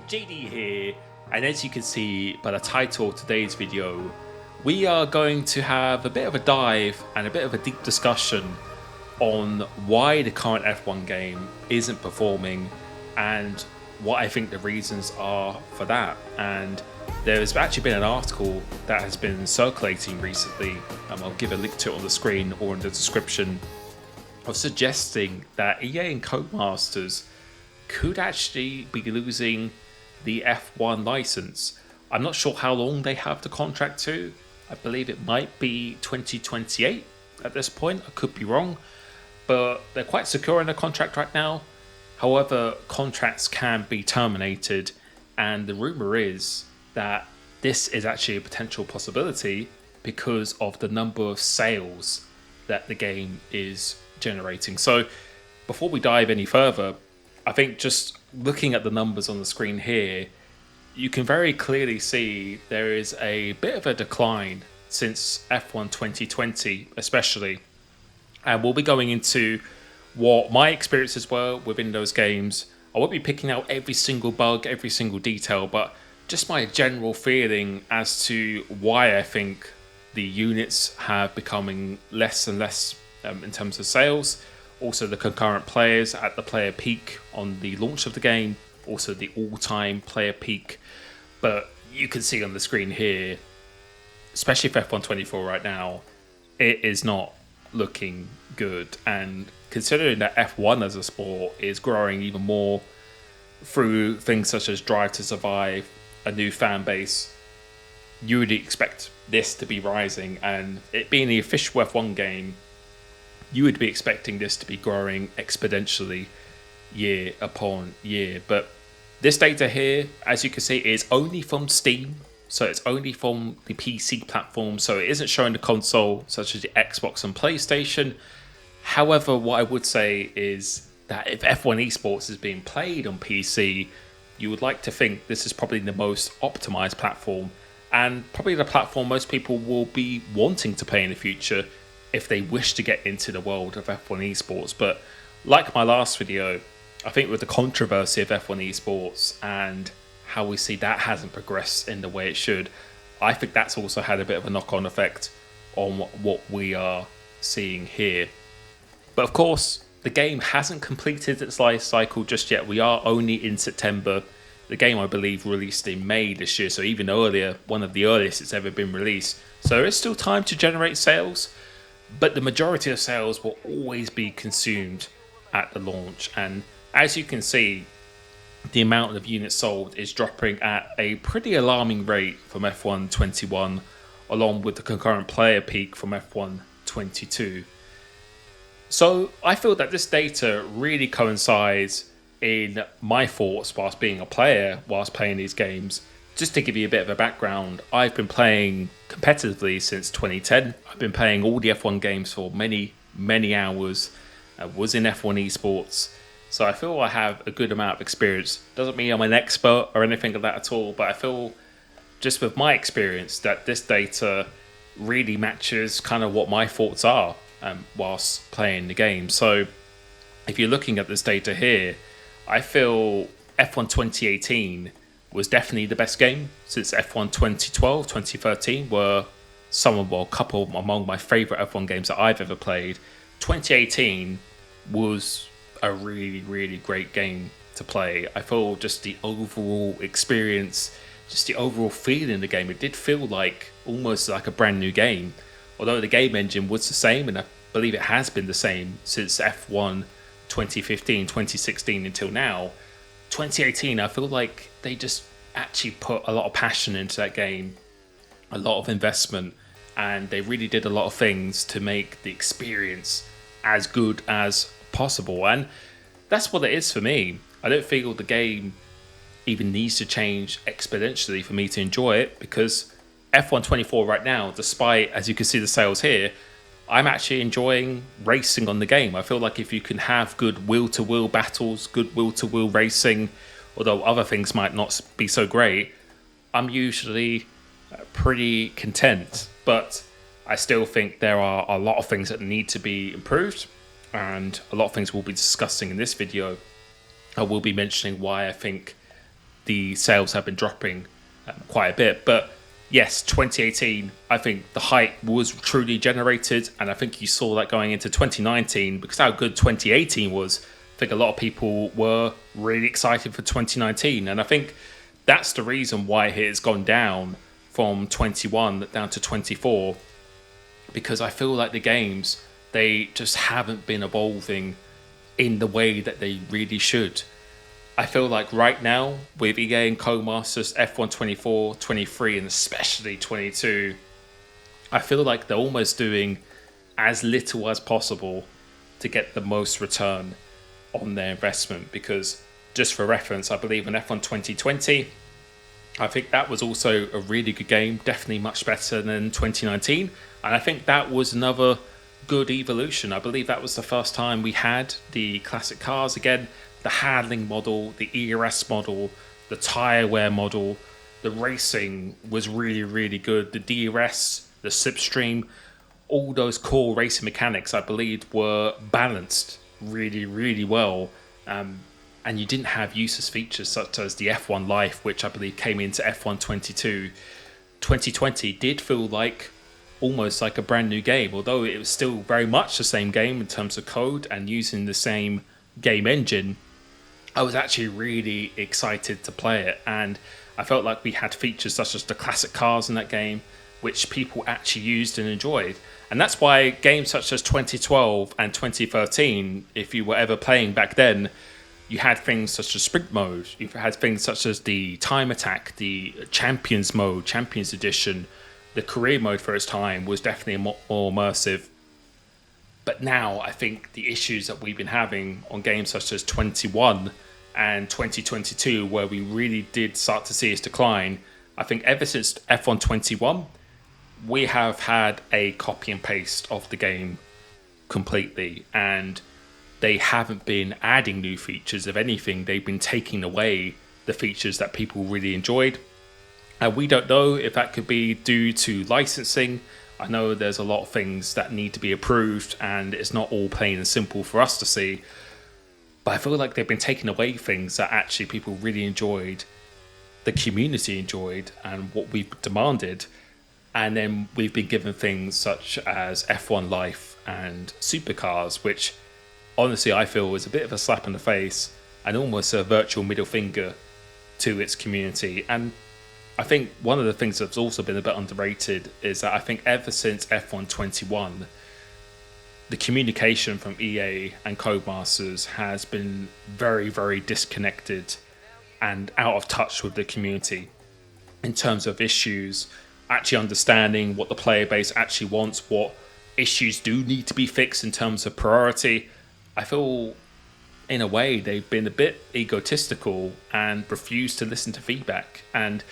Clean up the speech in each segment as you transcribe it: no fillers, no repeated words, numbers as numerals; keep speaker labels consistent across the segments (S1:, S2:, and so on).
S1: JD here, and as you can see by the title of today's video, we are going to have a bit of a dive and a bit of a deep discussion on why the current F1 game isn't performing and what I think the reasons are for that. And there's actually been an article that has been circulating recently, I'll give a link to it on the screen or in the description, of suggesting that EA and Codemasters could actually be losing the F1 license. I'm not sure how long they have the contract to. I believe it might be 2028 at this point. I could be wrong, but they're quite secure in the contract right now. However, contracts can be terminated, and the rumor is that this is actually a potential possibility because of the number of sales that the game is generating. So before we dive any further, I think just looking at the numbers on the screen here, you can very clearly see there is a bit of a decline since F1 2020 especially. And we'll be going into what my experiences were within those games. I won't be picking out every single bug, every single detail, but just my general feeling as to why I think the units have becoming less and less in terms of sales. Also the concurrent players at the player peak on the launch of the game, also the all-time player peak. But you can see on the screen here, especially for F1 24 right now, it is not looking good. And considering that F1 as a sport is growing even more through things such as Drive to Survive, a new fan base, you would expect this to be rising. And it being the official F1 game, you would be expecting this to be growing exponentially year upon year. But this data here, as you can see, is only from Steam. So it's only from the PC platform. So it isn't showing the console such as the Xbox and PlayStation. However, what I would say is that if F1 esports is being played on PC, you would like to think this is probably the most optimized platform, and probably the platform most people will be wanting to play in the future if they wish to get into the world of F1 esports. But like my last video, I think with the controversy of F1 esports and how we see that hasn't progressed in the way it should, I think that's also had a bit of a knock-on effect on what we are seeing here. But of course, the game hasn't completed its life cycle just yet. We are only in September. The game, I believe, released in May this year, so even earlier, one of the earliest it's ever been released. So there is still time to generate sales, but the majority of sales will always be consumed at the launch. And as you can see, the amount of units sold is dropping at a pretty alarming rate from F1 21, along with the concurrent player peak from F1 22. So I feel that this data really coincides in my thoughts whilst being a player, whilst playing these games. Just to give you a bit of a background, I've been playing competitively since 2010. I've been playing all the F1 games for many, many hours. I was in F1 esports, so I feel I have a good amount of experience. Doesn't mean I'm an expert or anything like that at all, but I feel just with my experience that this data really matches kind of what my thoughts are whilst playing the game. So if you're looking at this data here, I feel F1 2018 was definitely the best game, since F1 2012, 2013 were a couple among my favourite F1 games that I've ever played. 2018 was a really, really great game to play. I feel just the overall experience, just the overall feeling in the game, it did feel like almost like a brand new game. Although the game engine was the same, and I believe it has been the same since F1 2015, 2016 until now. 2018, I feel like they just actually put a lot of passion into that game, a lot of investment, and they really did a lot of things to make the experience as good as possible. And that's what it is for me. I don't feel the game even needs to change exponentially for me to enjoy it, because F1 24 right now, despite, as you can see the sales here, I'm actually enjoying racing on the game. I feel like if you can have good wheel-to-wheel battles, good wheel-to-wheel racing, although other things might not be so great, I'm usually pretty content. But I still think there are a lot of things that need to be improved, and a lot of things we'll be discussing in this video. I will be mentioning why I think the sales have been dropping quite a bit. But yes, 2018, I think the hype was truly generated, and I think you saw that going into 2019 because how good 2018 was. I think a lot of people were really excited for 2019, and I think that's the reason why it has gone down from 21 down to 24, because I feel like the games, they just haven't been evolving in the way that they really should. I feel like right now with EA and Codemasters, F1 24, 23, and especially 22, I feel like they're almost doing as little as possible to get the most return on their investment. Because just for reference, I believe in F1 2020, I think that was also a really good game, definitely much better than 2019. And I think that was another good evolution. I believe that was the first time we had the classic cars again, the handling model, the ERS model, the tyre wear model. The racing was really, really good. The DRS, the slipstream, all those core racing mechanics, I believe, were balanced really, really well. And you didn't have useless features such as the F1 Life, which I believe came into F1 22. 2020 did feel like almost like a brand new game, although it was still very much the same game in terms of code and using the same game engine. I was actually really excited to play it, and I felt like we had features such as the classic cars in that game, which people actually used and enjoyed. And that's why games such as 2012 and 2013, if you were ever playing back then, you had things such as sprint mode, you had things such as the time attack, the champions mode, champions edition. The career mode for its time was definitely more immersive. But now I think the issues that we've been having on games such as 21 and 2022, where we really did start to see its decline, I think ever since F1 21, we have had a copy and paste of the game completely, and they haven't been adding new features. If anything, they've been taking away the features that people really enjoyed. And we don't know if that could be due to licensing. I know there's a lot of things that need to be approved, and it's not all plain and simple for us to see. But I feel like they've been taking away things that actually people really enjoyed, the community enjoyed, and what we've demanded. And then we've been given things such as F1 Life and Supercars, which honestly I feel was a bit of a slap in the face and almost a virtual middle finger to its community. And I think one of the things that's also been a bit underrated is that I think ever since F1 21, the communication from EA and Codemasters has been very, very disconnected and out of touch with the community in terms of issues, actually understanding what the player base actually wants, what issues do need to be fixed in terms of priority. I feel in a way they've been a bit egotistical and refused to listen to feedback. And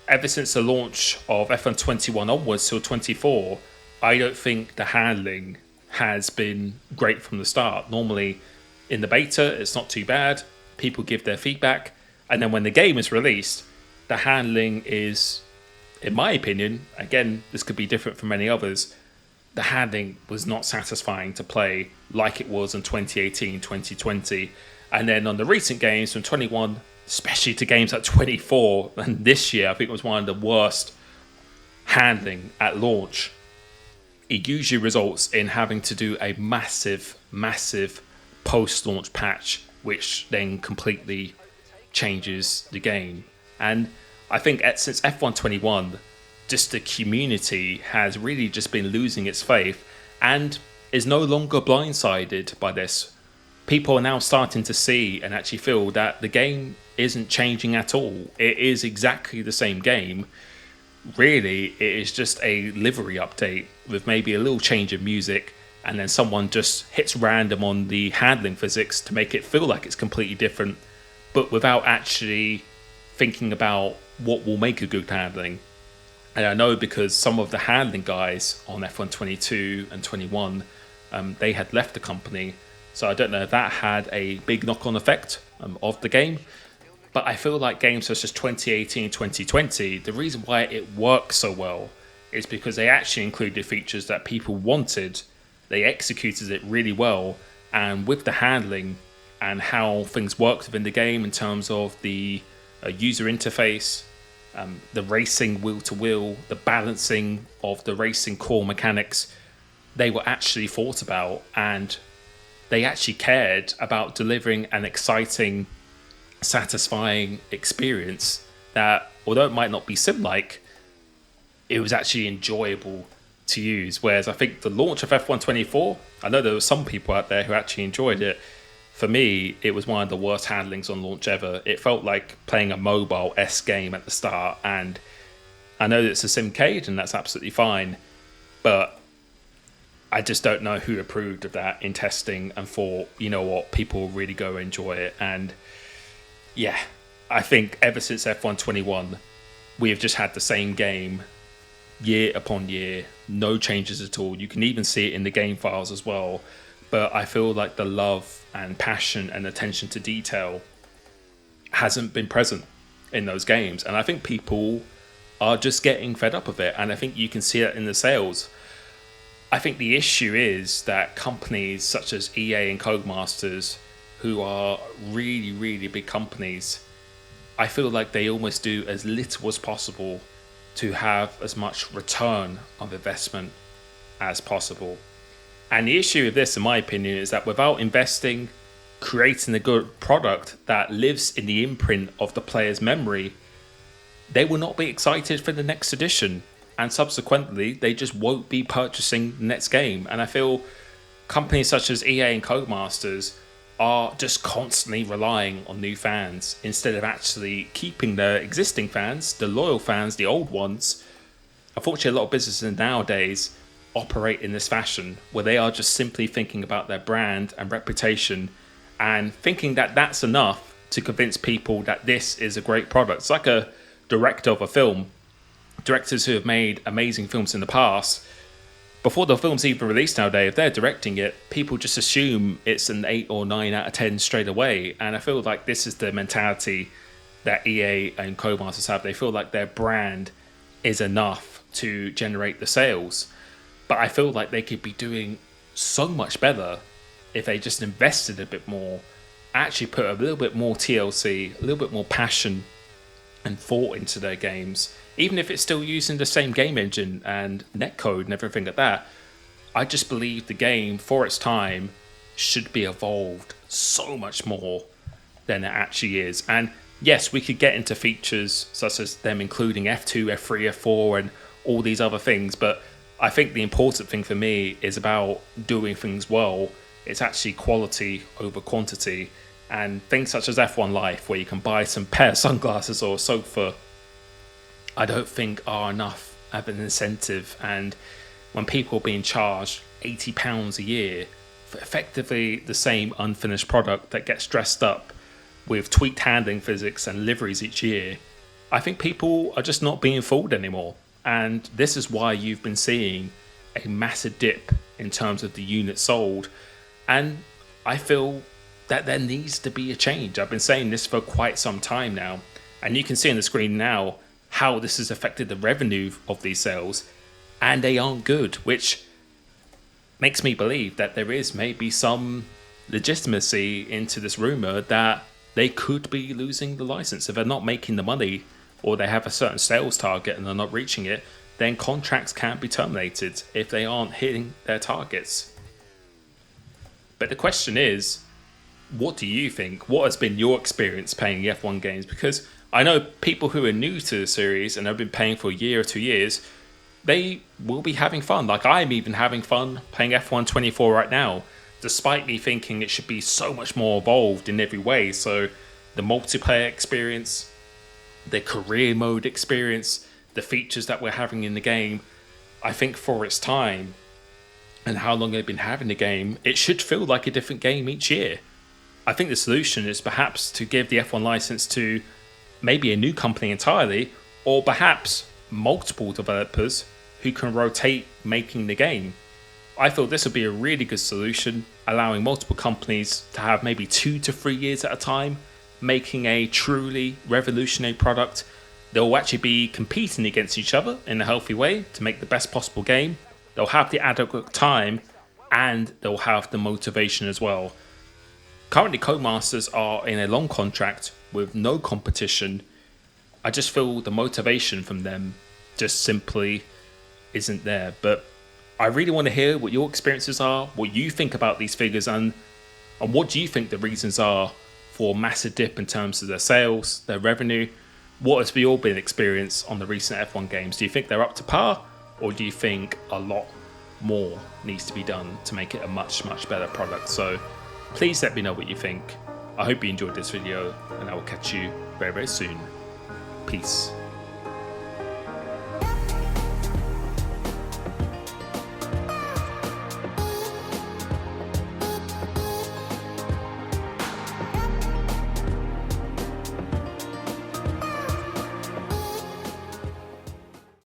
S1: ever since the launch of F1 21 onwards till 24, I don't think the handling has been great from the start. Normally in the beta, it's not too bad. People give their feedback. And then when the game is released, the handling is, in my opinion, again, this could be different from many others, the handling was not satisfying to play like it was in 2018, 2020. And then on the recent games from 21, especially to games like 24, and this year I think it was one of the worst handling at launch. It usually results in having to do a massive, massive post-launch patch, which then completely changes the game. And I think since F1 21, just the community has really just been losing its faith and is no longer blindsided by this. People are now starting to see and actually feel that the game isn't changing at all. It is exactly the same game. Really, it is just a livery update with maybe a little change of music, and then someone just hits random on the handling physics to make it feel like it's completely different, but without actually thinking about what will make a good handling. And I know because some of the handling guys on F1 22 and 21, they had left the company. So I don't know if that had a big knock-on effect of the game. But I feel like games such as 2018, 2020, the reason why it works so well is because they actually included features that people wanted. They executed it really well. And with the handling and how things worked within the game in terms of the user interface, the racing wheel to wheel, the balancing of the racing core mechanics, they were actually thought about, and they actually cared about delivering an exciting, satisfying experience that, although it might not be sim-like, it was actually enjoyable to use. Whereas I think the launch of F124, I know there were some people out there who actually enjoyed it. For me, it was one of the worst handlings on launch ever. It felt like playing a mobile-esque game at the start, and I know that it's a simcade, and that's absolutely fine, but I just don't know who approved of that in testing and thought, you know what, people will really go enjoy it. And yeah, I think ever since F121, we have just had the same game year upon year, no changes at all. You can even see it in the game files as well. But I feel like the love and passion and attention to detail hasn't been present in those games. And I think people are just getting fed up of it. And I think you can see that in the sales. I think the issue is that companies such as EA and Codemasters, who are really, really big companies, I feel like they almost do as little as possible to have as much return of investment as possible. And the issue with this, in my opinion, is that without investing, creating a good product that lives in the imprint of the player's memory, they will not be excited for the next edition. And subsequently, they just won't be purchasing the next game. And I feel companies such as EA and Codemasters are just constantly relying on new fans instead of actually keeping their existing fans, the loyal fans, the old ones. Unfortunately, a lot of businesses nowadays operate in this fashion where they are just simply thinking about their brand and reputation and thinking that that's enough to convince people that this is a great product. It's like a director of a film. Directors who have made amazing films in the past, before the film's even released nowadays, if they're directing it, people just assume it's an 8 or 9 out of 10 straight away. And I feel like this is the mentality that EA and Codemasters have. They feel like their brand is enough to generate the sales. But I feel like they could be doing so much better if they just invested a bit more, actually put a little bit more TLC, a little bit more passion and thought into their games. Even if it's still using the same game engine and netcode and everything like that, I just believe the game, for its time, should be evolved so much more than it actually is. And yes, we could get into features such as them including F2, F3, F4 and all these other things, but I think the important thing for me is about doing things well. It's actually quality over quantity. And things such as F1 Life, where you can buy some pair of sunglasses or a sofa, I don't think are enough of an incentive. And when people are being charged £80 a year for effectively the same unfinished product that gets dressed up with tweaked handling physics and liveries each year, I think people are just not being fooled anymore. And this is why you've been seeing a massive dip in terms of the units sold. And I feel that there needs to be a change. I've been saying this for quite some time now. And you can see on the screen now how this has affected the revenue of these sales. And they aren't good, which makes me believe that there is maybe some legitimacy into this rumor that they could be losing the license. If they're not making the money, or they have a certain sales target and they're not reaching it, then contracts can be terminated if they aren't hitting their targets. But the question is, what do you think? What has been your experience playing the F1 games? Because I know people who are new to the series and have been playing for a year or 2 years, they will be having fun. Like I'm even having fun playing F1 24 right now, despite me thinking it should be so much more evolved in every way. So the multiplayer experience, the career mode experience, the features that we're having in the game, I think for its time and how long they've been having the game, it should feel like a different game each year. I think the solution is perhaps to give the F1 license to maybe a new company entirely, or perhaps multiple developers who can rotate making the game. I feel this would be a really good solution, allowing multiple companies to have maybe 2 to 3 years at a time, making a truly revolutionary product. They'll actually be competing against each other in a healthy way to make the best possible game. They'll have the adequate time and they'll have the motivation as well. Currently, Codemasters are in a long contract with no competition, I just feel the motivation from them just simply isn't there. But I really want to hear what your experiences are, what you think about these figures, and what do you think the reasons are for a massive dip in terms of their sales, their revenue? What has your been experience on the recent F1 games? Do you think they're up to par, or do you think a lot more needs to be done to make it a much, much better product? So please let me know what you think. I hope you enjoyed this video, and I will catch you very, very soon. Peace.